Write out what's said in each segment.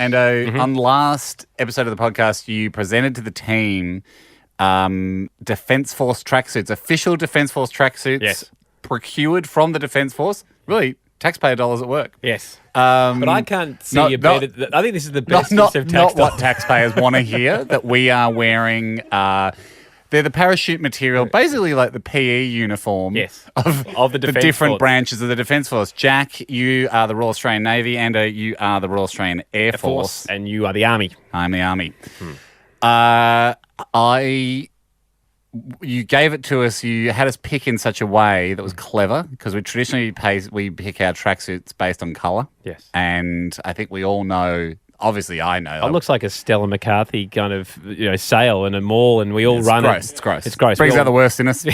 And on last episode of the podcast, you presented to the team Defence Force tracksuits, official Defence Force tracksuits procured from the Defence Force. Really, taxpayer dollars at work. Yes. But I can't see a better... I think this is the best use of tax Not what dollars. taxpayers want to hear, that we are wearing... they're the parachute material, basically like the PE uniform of the different branches of the Defence Force. Jack, you are the Royal Australian Navy, and you are the Royal Australian Air Force. And you are the Army. I'm the Army. You gave it to us. You had us pick in such a way that was clever, because we traditionally we pick our tracksuits based on colour. Yes. And I think we all know... Obviously, I know. It looks like a Stella McCarthy kind of sale in a mall, and we all run gross. it. It's gross. It's gross. Brings out the worst in us.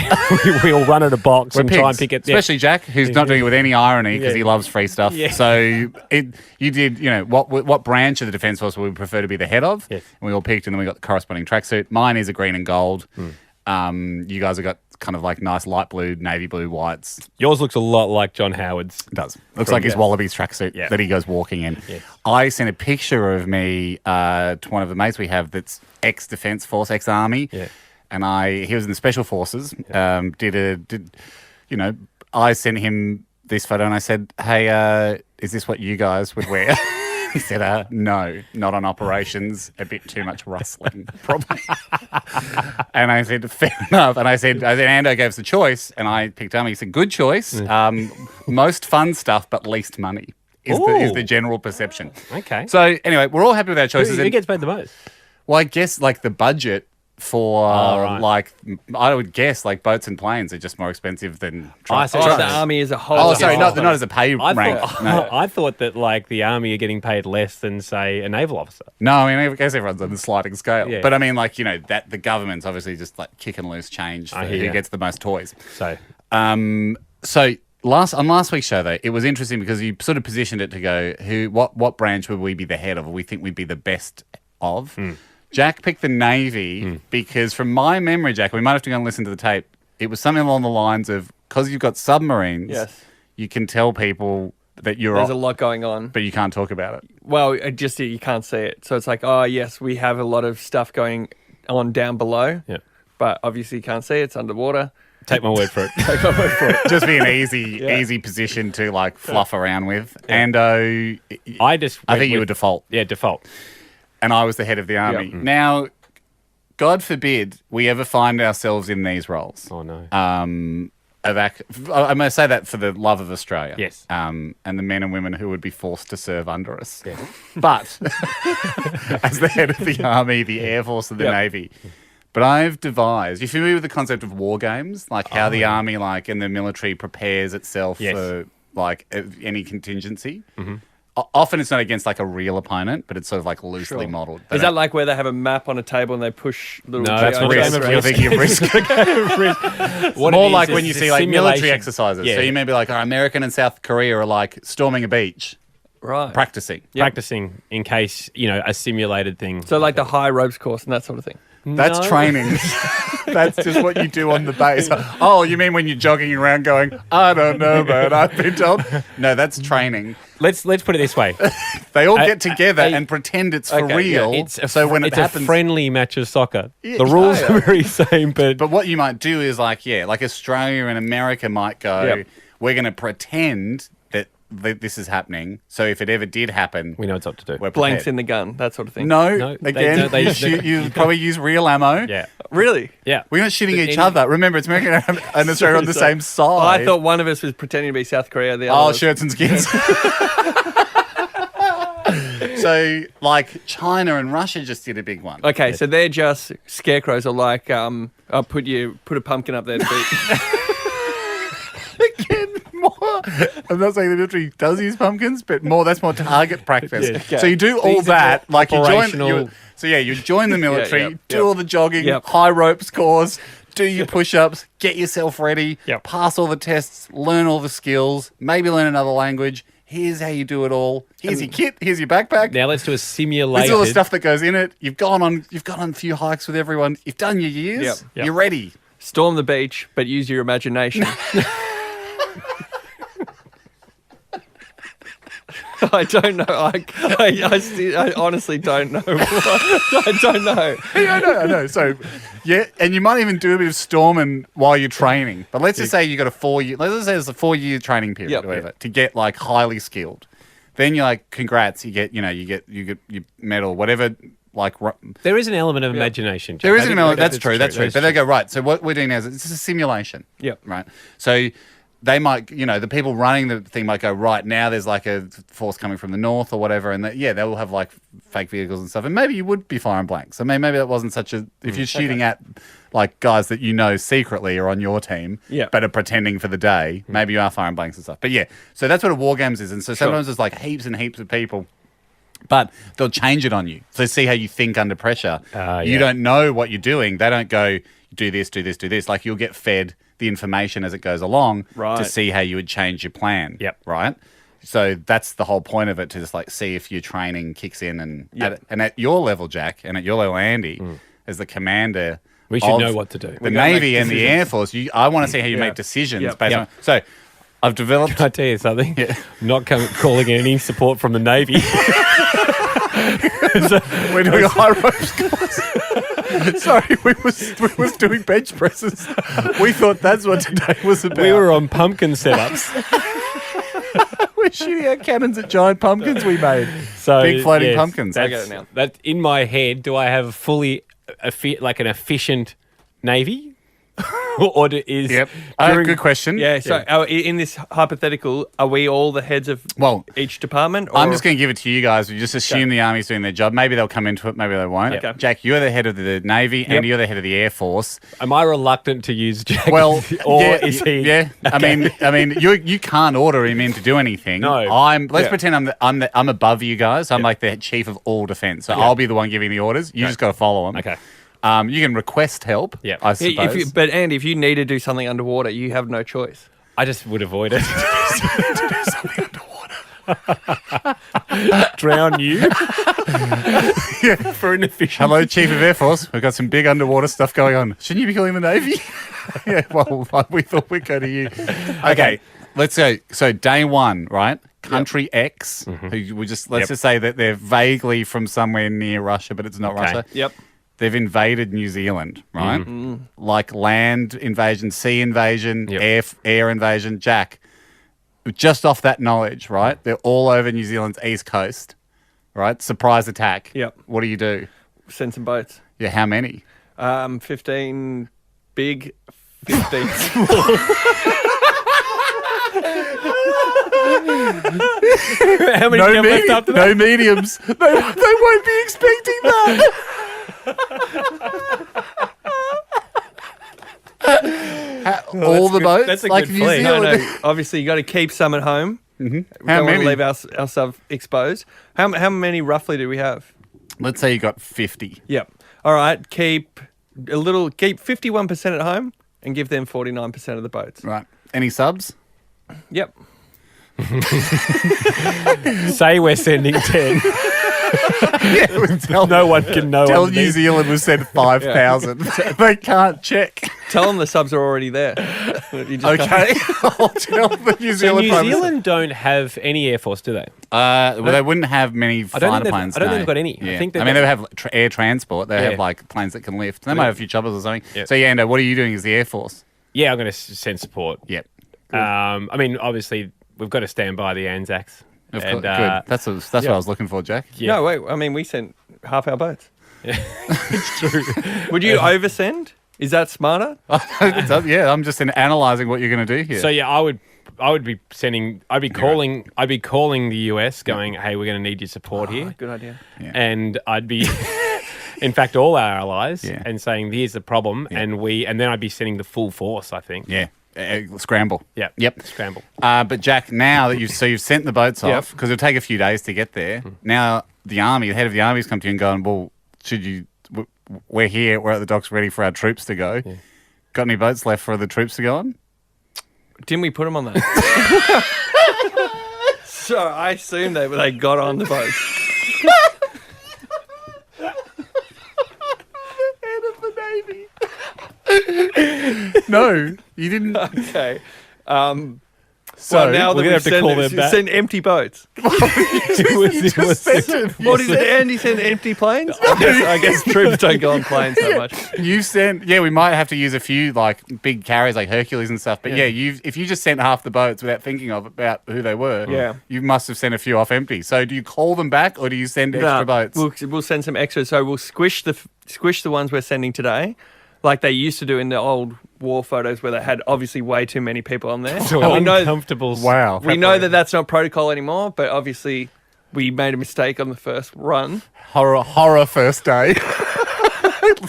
we all run at a box and try and pick it. Especially Jack, who's not doing it with any irony because he loves free stuff. Yeah. So you did, what branch of the Defence Force would we prefer to be the head of? Yes. And we all picked, and then we got the corresponding tracksuit. Mine is a green and gold. You guys have got kind of like nice light blue, navy blue, whites. Yours looks a lot like John Howard's. It does. Looks like his Wallabies tracksuit that he goes walking in. Yes. I sent a picture of me to one of the mates we have that's ex-Defence Force, ex-Army. Yeah. And he was in the Special Forces. I sent him this photo and I said, hey, is this what you guys would wear? He said, no, not on operations. A bit too much rustling, probably. And I said, fair enough. And I said, Ando gave us the choice, and I picked Army. He said, good choice. Most fun stuff, but least money is the general perception. Okay. So anyway, we're all happy with our choices. Who gets paid the most? Well, I guess like the budget for I would guess like boats and planes are just more expensive than trucks. The Army as a whole. Oh, sorry, not as a pay rank. I thought that like the Army are getting paid less than say a naval officer. No, I mean I guess everyone's on the sliding scale. Yeah. But I mean like that the government's obviously just like kicking loose change for who gets the most toys. So last week's show though, it was interesting because you sort of positioned it to go what branch would we be the head of, or we think we'd be the best of. Jack picked the Navy because from my memory, Jack, we might have to go and listen to the tape, it was something along the lines of, because you've got submarines, you can tell people that there's a lot going on. But you can't talk about it. Well, you can't see it. So it's like, oh, yes, we have a lot of stuff going on down below, but obviously you can't see it. It's underwater. Take my word for it. Take my word for it. Just be an easy position to like fluff around with. Yeah. And I think you were default. Yeah, default. And I was the head of the Army. Yep. Now, God forbid we ever find ourselves in these roles. Oh, no. I'm going to say that for the love of Australia. Yes. And the men and women who would be forced to serve under us. Yeah. But as the head of the Army, the Air Force, and the Navy. But I've devised, you familiar with the concept of war games? Like how the Army, like, and the military prepares itself for, like, any contingency? Mm-hmm. Often it's not against like a real opponent, but it's sort of like loosely modelled. Is that like where they have a map on a table and they push little... No, that's risk. You're thinking of risk. More like when you see like military exercises. Yeah. So you may be like, American and South Korea are like storming a beach. Right. Practicing. Yep. Practicing in case, a simulated thing. So like the high ropes course and that sort of thing. That's training. That's just what you do on the base. Oh, you mean when you're jogging around going, I don't know, man, I've been told. No, that's training. Let's put it this way. They all get together and pretend it's for real. Yeah, it's a friendly match of soccer. The rules are very same, but what you might do is like Australia and America might go, we're going to pretend that this is happening. So if it ever did happen, we know what's up to do. We're blanks in the gun, that sort of thing. No, again, you probably use real ammo. Yeah. Really? Yeah. We're not shooting each other. Remember, it's America and Australia on the same side. Oh, I thought one of us was pretending to be South Korea. The other was... shirts and skins. So, like, China and Russia just did a big one. Okay, so they're just scarecrows, or like, I'll put a pumpkin up there to beat. Again, more. I'm not saying the military does use pumpkins, but that's more target practice. Yeah. Okay. So you do all that, like you join the military, do all the jogging, high ropes course, do your push-ups, get yourself ready, pass all the tests, learn all the skills, maybe learn another language. Here's how you do it all. Here's your kit. Here's your backpack. Now let's do a simulated. This is all the stuff that goes in it. You've gone on a few hikes with everyone. You've done your years. Yep. You're ready. Storm the beach, but use your imagination. I don't know. I honestly don't know. I don't know. Yeah, I know. So, yeah, and you might even do a bit of storming while you're training. But let's just say you got a 4 year. Let's just say it's a 4 year training period, or whatever, to get like highly skilled. Then you're like, congrats, you get your medal, whatever. Like there is an element of imagination. Jack. There is an element. That's true. But they go, right. So what we're doing now is it's a simulation. Yep. Right. So they might, the people running the thing might go, right, now there's like a force coming from the north or whatever. And they will have like fake vehicles and stuff. And maybe you would be firing blanks. I mean, maybe that wasn't such a, if you're shooting at like guys that secretly are on your team, but are pretending for the day, maybe you are firing blanks and stuff. But yeah, so that's what a war games is. And so sometimes there's like heaps and heaps of people. But they'll change it on you. So see how you think under pressure. You don't know what you're doing. They don't go, do this, do this, do this. Like you'll get fed the information as it goes along to see how you would change your plan. Yep. Right? So that's the whole point of it, to just like see if your training kicks in. And at your level, Jack, and at your level, Andy, as the commander, we should know what to do. The Navy and the Air Force, I want to see how you make decisions based on. So I've developed. Can I tell you something? I'm not calling any support from the Navy. We're doing a high ropes course. Sorry, we was doing bench presses. We thought that's what today was about. We were on pumpkin setups. We're shooting out cannons at giant pumpkins we made. So big floating pumpkins. I get it now. That in my head, do I have fully like an efficient Navy? Or is good question. Yeah. So in this hypothetical, are we all the heads of each department? Or? I'm just going to give it to you guys. We just assume the Army's doing their job. Maybe they'll come into it. Maybe they won't. Okay. Jack, you're the head of the Navy and you're the head of the Air Force. Am I reluctant to use Jack? Well, or is he? Yeah. Okay. I mean, you can't order him in to do anything. No. Let's pretend I'm above you guys. I'm like the chief of all defense. So I'll be the one giving the orders. You just got to follow them. Okay. You can request help, I suppose. But Andy, if you need to do something underwater, you have no choice. I just would avoid it. To do something underwater. Drown you? For inefficient. Hello, Chief of Air Force. We've got some big underwater stuff going on. Shouldn't you be calling the Navy? We thought we'd go to you. Okay, let's go. So day one, right? Country X. Who let's just say that they're vaguely from somewhere near Russia, but it's not Russia. Yep. They've invaded New Zealand, right? Like land invasion, sea invasion, air invasion. Jack, just off that knowledge, right? They're all over New Zealand's east coast, right? Surprise attack. Yep. What do you do? Send some boats. Yeah, how many? 15 big, 15 small. How many left after that? No mediums. They won't be expecting that. All the boats, that's a like good New fleet. Zealand. No. Obviously, you got to keep some at home. How don't want many? to leave ourselves exposed. How many roughly do we have? Let's say you got 50. Yep. All right. Keep 51% at home and give them 49% of the boats. Right. Any subs? Yep. Say we're sending 10. No one can know. Tell New Zealand we've sent 5,000. They can't check. Tell them the subs are already there. Okay. I'll tell the New So Zealand. New Zealand don't have any air force, do they? Well, they wouldn't have many fighter planes. I don't think they've got any. Yeah. I think they have air transport. They have like planes that can lift. They might have a few choppers or something. Yeah. So Ando, what are you doing as the Air Force? Yeah, I'm going to send support. Yep. I mean, obviously, we've got to stand by the Anzacs. Of course. Good. That's what I was looking for, Jack. Yeah. No, wait. I mean, we sent half our boats. Yeah. It's true. Would you oversend? Is that smarter? Yeah, I'm just analysing what you're going to do here. So yeah, I would be sending. I'd be calling the US, going, "Hey, we're going to need your support here." Good idea. Yeah. And I'd be, in fact, all our allies, and saying, "Here's the problem," and then I'd be sending the full force. I think. Yeah. Scramble. Yeah. Yep. Scramble. But Jack, now that you've sent the boats off, because it'll take a few days to get there. Now the head of the army's come to you and going, well, we're here, we're at the docks ready for our troops to go. Yeah. Got any boats left for the troops to go on? Didn't we put them on that? So I assume they got on the boat. Head of the Navy. No, you didn't. Okay. So now we're going to have to call them back. Send empty boats. you just sent it. What is it? Andy send empty planes? I guess troops don't go on planes that much. You sent, we might have to use a few like big carriers like Hercules and stuff. But if you just sent half the boats without thinking about who they were, you must have sent a few off empty. So do you call them back or do you send extra boats? We'll send some extra. So we'll squish the ones we're sending today, like they used to do in the old war photos where they had obviously way too many people on there. So uncomfortable. Wow. We know that that's not protocol anymore, but obviously we made a mistake on the first run. Horror first day.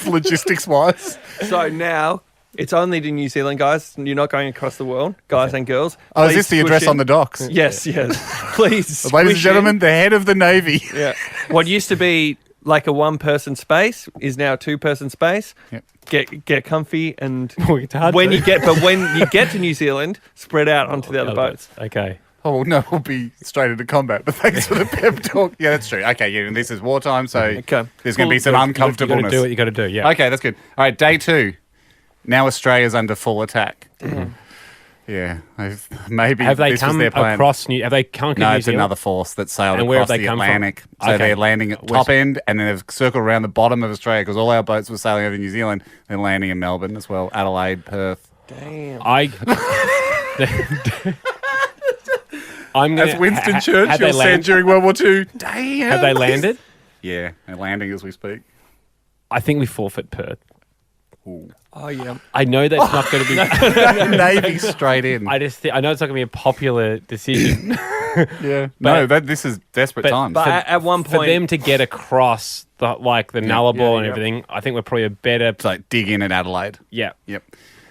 Logistics-wise. So now it's only to New Zealand, guys. You're not going across the world, guys and girls. Oh, is this the address on the docks? Yes. Please. Ladies and gentlemen, the head of the Navy. Yeah. What used to be like a one-person space is now a two-person space. Yep. Get comfy and when you get to New Zealand, spread out onto the other boats. Okay. Oh, no, we'll be straight into combat, but thanks for the pep talk. Yeah, that's true. Okay, and this is wartime, so there's going to be some uncomfortableness. You got to do what you got to do, yeah. Okay, that's good. All right, day 2. Now Australia's under full attack. Yeah, maybe have they this come was their plan. across Have they conquered No, New it's Zealand? another force that sailed and where across have they the come Atlantic. from? So Okay. they're landing at top end, and then they've circled around the bottom of Australia because all our boats were sailing over New Zealand. They're landing in Melbourne as well, Adelaide, Perth. Damn. As Winston Churchill said during World War II, damn. Have they landed? Yeah, they're landing as we speak. I think we forfeit Perth. Ooh. Oh, yeah. I know that's not going to be... Navy straight in. I know it's not going to be a popular decision. Yeah. This is desperate times. But at one point... For them to get across the Nullarbor and everything, I think we're probably a better... It's like dig in at Adelaide. Yeah. Yep.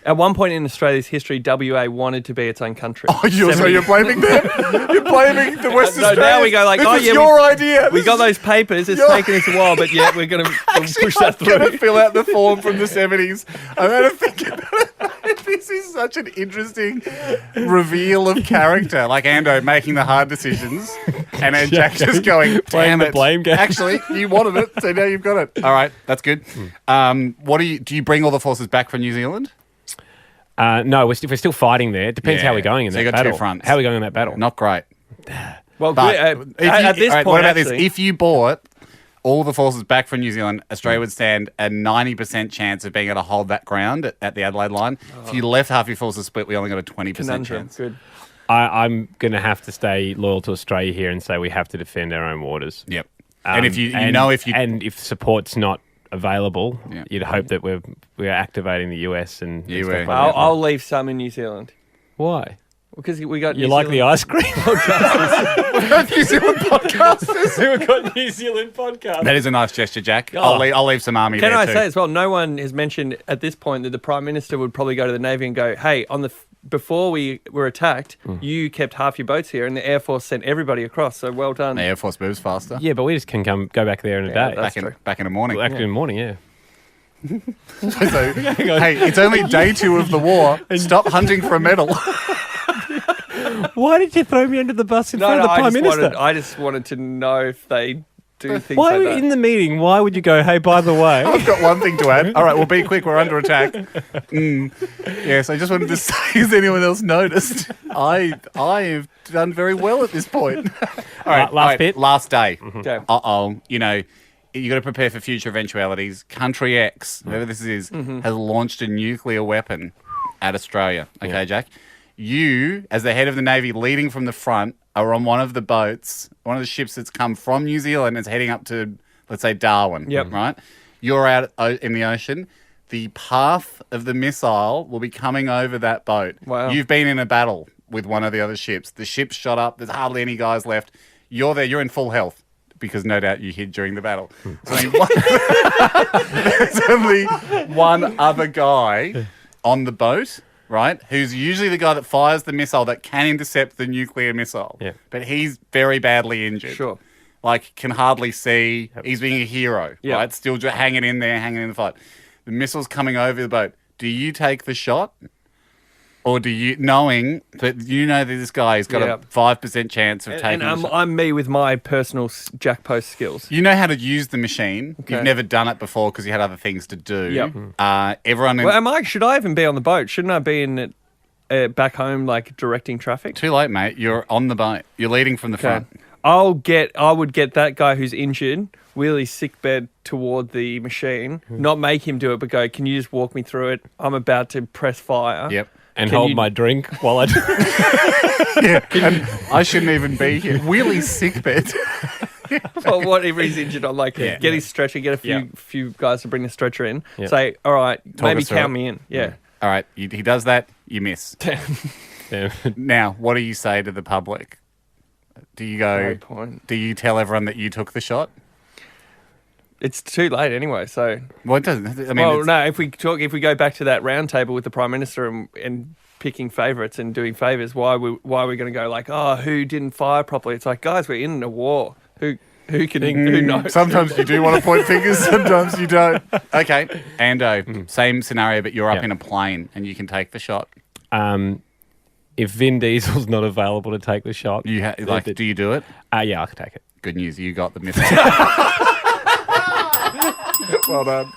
At one point in Australia's history, WA wanted to be its own country. Oh, so you're blaming them? You're blaming the West Australians? Now we go like, this is your idea. We got those papers. It's taken us a while, but yeah, we're going to push that through. I'm going to fill out the form from the 70s. I'm going to think about it. This is such an interesting reveal of character. Like Ando making the hard decisions and then Jack just going, damn it. Blame game. Actually, you wanted it, so now you've got it. All right, that's good. Do you bring all the forces back from New Zealand? No, we're still fighting there. It depends how we're going in that you got battle. 2 fronts. How are we going in that battle? Not great. Well, But at this point, what about actually, this? If you bought all the forces back from New Zealand, Australia would stand a 90% chance of being able to hold that ground at the Adelaide line. If you left half your forces split, we only got a 20% chance. Good. I'm going to have to stay loyal to Australia here and say we have to defend our own waters. Yep. And if if support's not available, you'd hope that we're activating the US and stuff like that. I'll leave some in New Zealand. Why? Because we got You like the ice cream? We've got New Zealand podcasters. We've got New Zealand podcast. That is a nice gesture, Jack. Oh. I'll leave some army Can there I too. say as well, no one has mentioned at this point that the Prime Minister would probably go to the Navy and go, hey, before we were attacked, you kept half your boats here and the Air Force sent everybody across, so well done. The Air Force moves faster. Yeah, but we just can go back there in a day. Back in the morning. Back in the morning, yeah. So, hey, it's only day 2 of the war. Stop hunting for a medal. Why did you throw me under the bus in front of the Prime Minister? I just wanted to know if they do things Why like that. in the meeting? Why would you go, hey, by the way? I've got one thing to add. All right, well, be quick. We're under attack. Yes, I just wanted to say, has anyone else noticed? I have done very well at this point. All right, last bit. Last day. Okay. You got to prepare for future eventualities. Country X, whoever this is, has launched a nuclear weapon at Australia. Okay, Jack? You, as the head of the Navy, leading from the front, are on one of the boats, one of the ships that's come from New Zealand and is heading up to, let's say, Darwin. Yep. Right? You're out in the ocean. The path of the missile will be coming over that boat. Wow. You've been in a battle with one of the other ships. The ship's shot up. There's hardly any guys left. You're there. You're in full health because no doubt you hid during the battle. There's only one other guy on the boat, right, who's usually the guy that fires the missile that can intercept the nuclear missile. Yeah. But he's very badly injured. Sure. Like, can hardly see. Yep. He's being a hero, right? Still hanging in there, hanging in the fight. The missile's coming over the boat. Do you take the shot? Or do you, knowing that that this guy's got a 5% chance of taking the shot? I'm me with my personal Jack Post skills. You know how to use the machine. Okay. You've never done it before because you had other things to do. Yep. Everyone. Should I even be on the boat? Shouldn't I be in it? back home, like directing traffic? Too late, mate. You're on the boat. You're leading from the front. I would get that guy who's injured, wheel his sick bed toward the machine, not make him do it, but go, can you just walk me through it? I'm about to press fire. Yep. And hold my drink while I do and I shouldn't even be here. Wheel his sick bed. Well, whatever he's injured on, like get his stretcher, get a few guys to bring the stretcher in. Say, all right, maybe count me in. Yeah. All right, he does that, you miss. Now, what do you say to the public? Do you go? Great point. Do you tell everyone that you took the shot? It's too late anyway. So well, it doesn't. I mean, no. If we go back to that round table with the Prime Minister and picking favourites and doing favours, why are we going to go like, oh, who didn't fire properly? It's like, guys, we're in a war. Who knows? Sometimes you do want to point fingers, sometimes you don't. Okay, Ando, same scenario, but you're up in a plane and you can take the shot. If Vin Diesel's not available to take the shot, do you do it? Yeah, I can take it. Good news, you got the missile. Well done.